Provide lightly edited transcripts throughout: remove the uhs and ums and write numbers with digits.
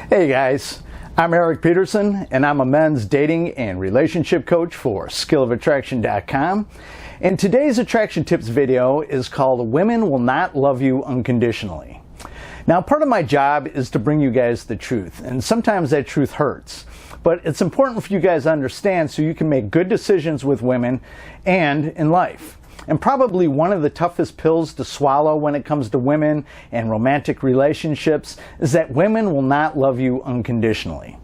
Hey guys, I'm Erik Peterson and I'm a men's dating and relationship coach for skillofattraction.com. And today's attraction tips video is called Women Will Not Love You Unconditionally. Now, part of my job is to bring you guys the truth, and sometimes that truth hurts. But it's important for you guys to understand so you can make good decisions with women and in life. And probably one of the toughest pills to swallow when it comes to women and romantic relationships is that women will not love you unconditionally.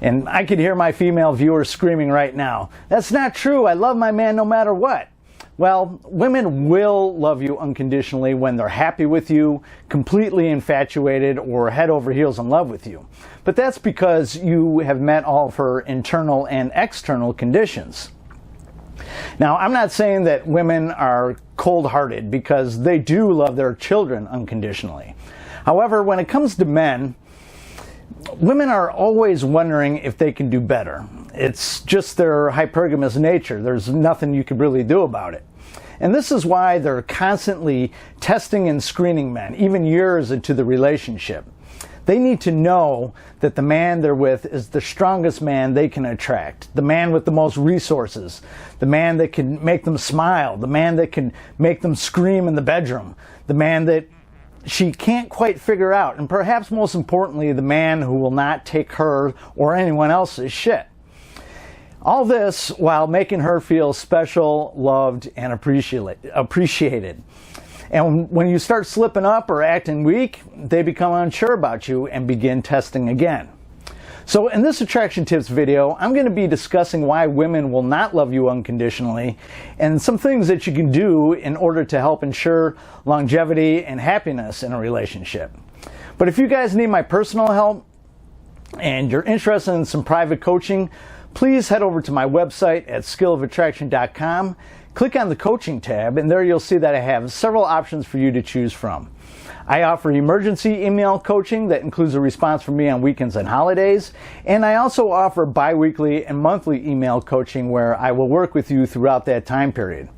And I could hear my female viewers screaming right now, "That's not true, I love my man no matter what." Well, women will love you unconditionally when they're happy with you, completely infatuated, or head over heels in love with you. But that's because you have met all of her internal and external conditions. Now, I'm not saying that women are cold-hearted, because they do love their children unconditionally. However, when it comes to men, women are always wondering if they can do better. It's just their hypergamous nature. There's nothing you can really do about it. And this is why they're constantly testing and screening men, even years into the relationship. They need to know that the man they're with is the strongest man they can attract, the man with the most resources, the man that can make them smile, the man that can make them scream in the bedroom, the man that she can't quite figure out, and perhaps most importantly, the man who will not take her or anyone else's shit. All this while making her feel special, loved, and appreciated. And when you start slipping up or acting weak, they become unsure about you and begin testing again. So in this attraction tips video, I'm going to be discussing why women will not love you unconditionally and some things that you can do in order to help ensure longevity and happiness in a relationship. But if you guys need my personal help and you're interested in some private coaching, please head over to my website at skillofattraction.com. Click on the coaching tab, and there you'll see that I have several options for you to choose from. I offer emergency email coaching that includes a response from me on weekends and holidays, and I also offer bi-weekly and monthly email coaching where I will work with you throughout that time period.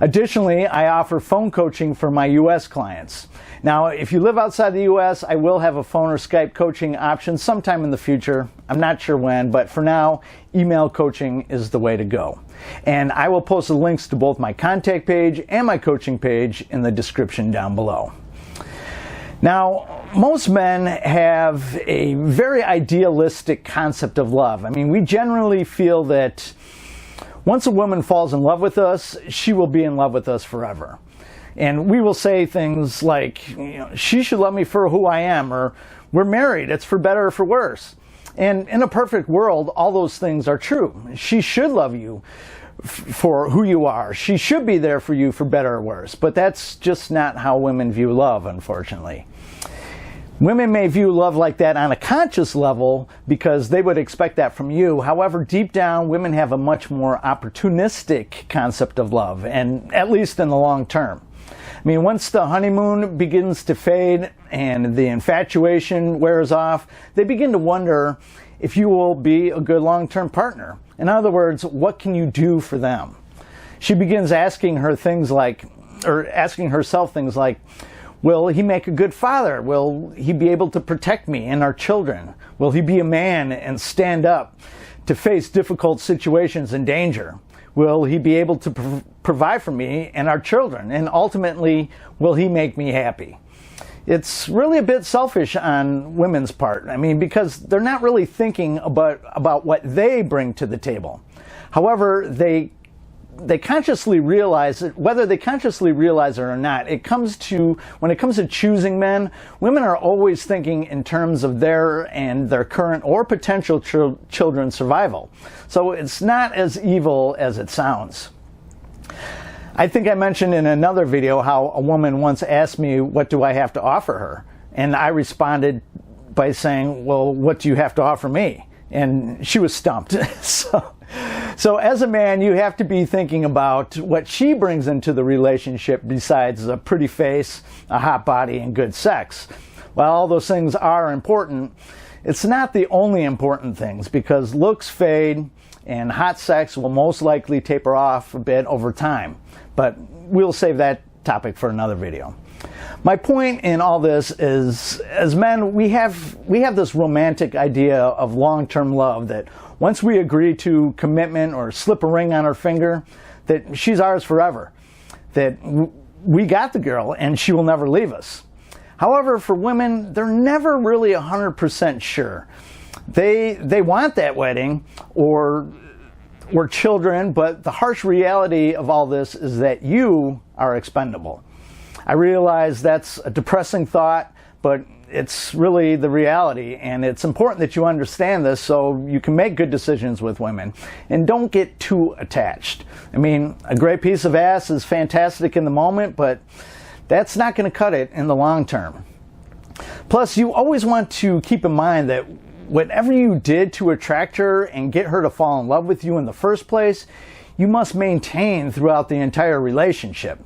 Additionally, I offer phone coaching for my U.S. clients. Now, if you live outside the U.S., I will have a phone or Skype coaching option sometime in the future. I'm not sure when, but for now, email coaching is the way to go. And I will post the links to both my contact page and my coaching page in the description down below. Now, most men have a very idealistic concept of love. I mean, we generally feel that once a woman falls in love with us, she will be in love with us forever. And we will say things like, she should love me for who I am, or we're married, it's for better or for worse. And in a perfect world, all those things are true. She should love you for who you are. She should be there for you for better or worse. But that's just not how women view love, unfortunately. Women may view love like that on a conscious level because they would expect that from you. However, deep down, women have a much more opportunistic concept of love, and at least in the long term. I mean, once the honeymoon begins to fade and the infatuation wears off, they begin to wonder if you will be a good long-term partner. In other words, what can you do for them? She begins asking herself things like, will he make a good father? Will he be able to protect me and our children? Will he be a man and stand up to face difficult situations and danger? Will he be able to provide for me and our children? And ultimately, will he make me happy? It's really a bit selfish on women's part. I mean, because they're not really thinking about what they bring to the table. However, they consciously realize it, whether they consciously realize it or not. When it comes to choosing men, women are always thinking in terms of their current or potential children's survival. So it's not as evil as it sounds. I think I mentioned in another video how a woman once asked me, what do I have to offer her? And I responded by saying, well, what do you have to offer me? And she was stumped. So as a man, you have to be thinking about what she brings into the relationship besides a pretty face, a hot body, and good sex. While all those things are important, it's not the only important things, because looks fade and hot sex will most likely taper off a bit over time. But we'll save that topic for another video. My point in all this is, as men, we have this romantic idea of long-term love, that once we agree to commitment or slip a ring on her finger, that she's ours forever, that we got the girl and she will never leave us. However, for women, they're never really 100% sure. They want that wedding or children, but the harsh reality of all this is that you are expendable. I realize that's a depressing thought, but it's really the reality, and it's important that you understand this so you can make good decisions with women and don't get too attached. I mean, a great piece of ass is fantastic in the moment, but that's not going to cut it in the long term. Plus, you always want to keep in mind that whatever you did to attract her and get her to fall in love with you in the first place, you must maintain throughout the entire relationship.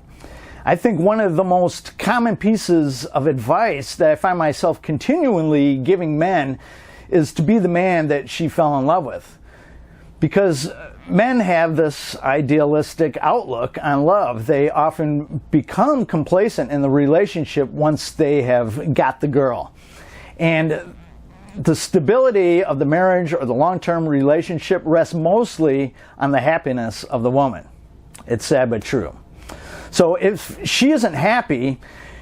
I think one of the most common pieces of advice that I find myself continually giving men is to be the man that she fell in love with. Because men have this idealistic outlook on love. They often become complacent in the relationship once they have got the girl. And the stability of the marriage or the long-term relationship rests mostly on the happiness of the woman. It's sad but true. So if she isn't happy,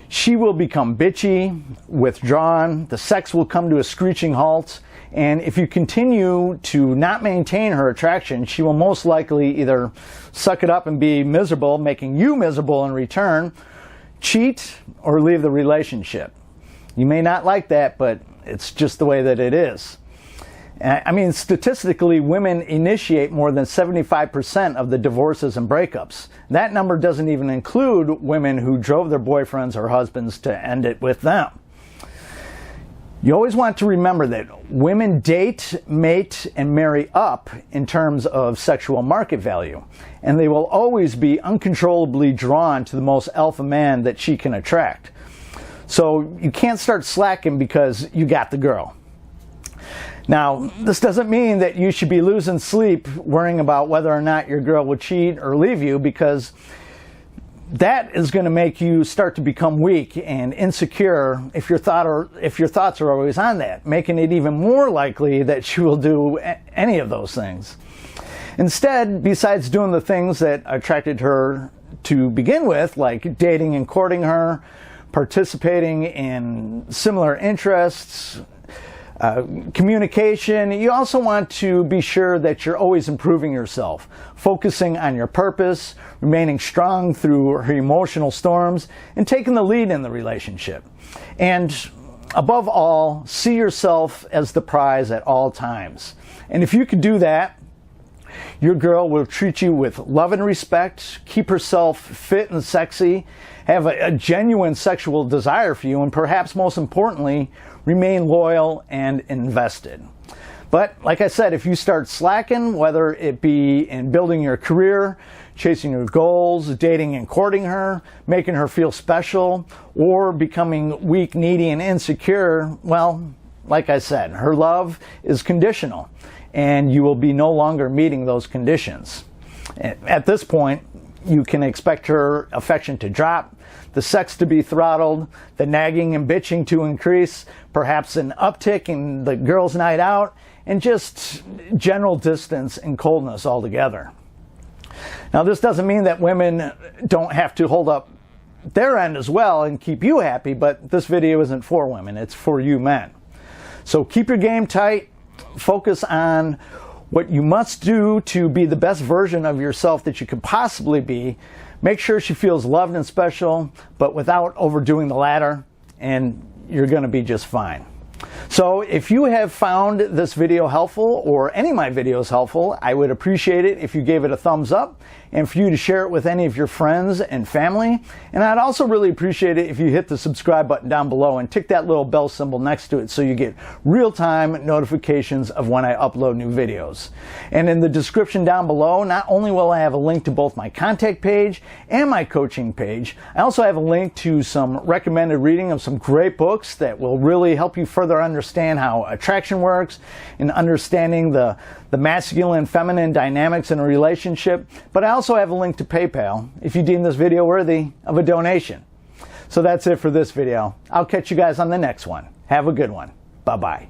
she will become bitchy, withdrawn, the sex will come to a screeching halt, and if you continue to not maintain her attraction, she will most likely either suck it up and be miserable, making you miserable in return, cheat, or leave the relationship. You may not like that, but it's just the way that it is. I mean, statistically, women initiate more than 75% of the divorces and breakups. That number doesn't even include women who drove their boyfriends or husbands to end it with them. You always want to remember that women date, mate, and marry up in terms of sexual market value, and they will always be uncontrollably drawn to the most alpha man that she can attract. So you can't start slacking because you got the girl. Now, this doesn't mean that you should be losing sleep worrying about whether or not your girl will cheat or leave you, because that is going to make you start to become weak and insecure if your thoughts are always on that, making it even more likely that she will do any of those things. Instead, besides doing the things that attracted her to begin with, like dating and courting her, participating in similar interests, communication, you also want to be sure that you're always improving yourself, focusing on your purpose, remaining strong through her emotional storms, and taking the lead in the relationship. And above all, see yourself as the prize at all times. And if you could do that, your girl will treat you with love and respect, keep herself fit and sexy, have a genuine sexual desire for you, and perhaps most importantly, remain loyal and invested. But like I said, if you start slacking, whether it be in building your career, chasing your goals, dating and courting her, making her feel special, or becoming weak, needy, and insecure, well, like I said, her love is conditional, and you will be no longer meeting those conditions. At this point, you can expect her affection to drop, the sex to be throttled, the nagging and bitching to increase, perhaps an uptick in the girls' night out, and just general distance and coldness altogether. Now, this doesn't mean that women don't have to hold up their end as well and keep you happy, but this video isn't for women, it's for you men. So keep your game tight, focus on what you must do to be the best version of yourself that you could possibly be. Make sure she feels loved and special, but without overdoing the latter, and you're going to be just fine. So if you have found this video helpful, or any of my videos helpful, I would appreciate it if you gave it a thumbs up, and for you to share it with any of your friends and family. And I'd also really appreciate it if you hit the subscribe button down below and tick that little bell symbol next to it so you get real-time notifications of when I upload new videos. And in the description down below, not only will I have a link to both my contact page and my coaching page, I also have a link to some recommended reading of some great books that will really help you further understand how attraction works and understanding the masculine and feminine dynamics in a relationship. But I also have a link to PayPal if you deem this video worthy of a donation. So that's it for this video. I'll catch you guys on the next one. Have a good one. Bye-bye.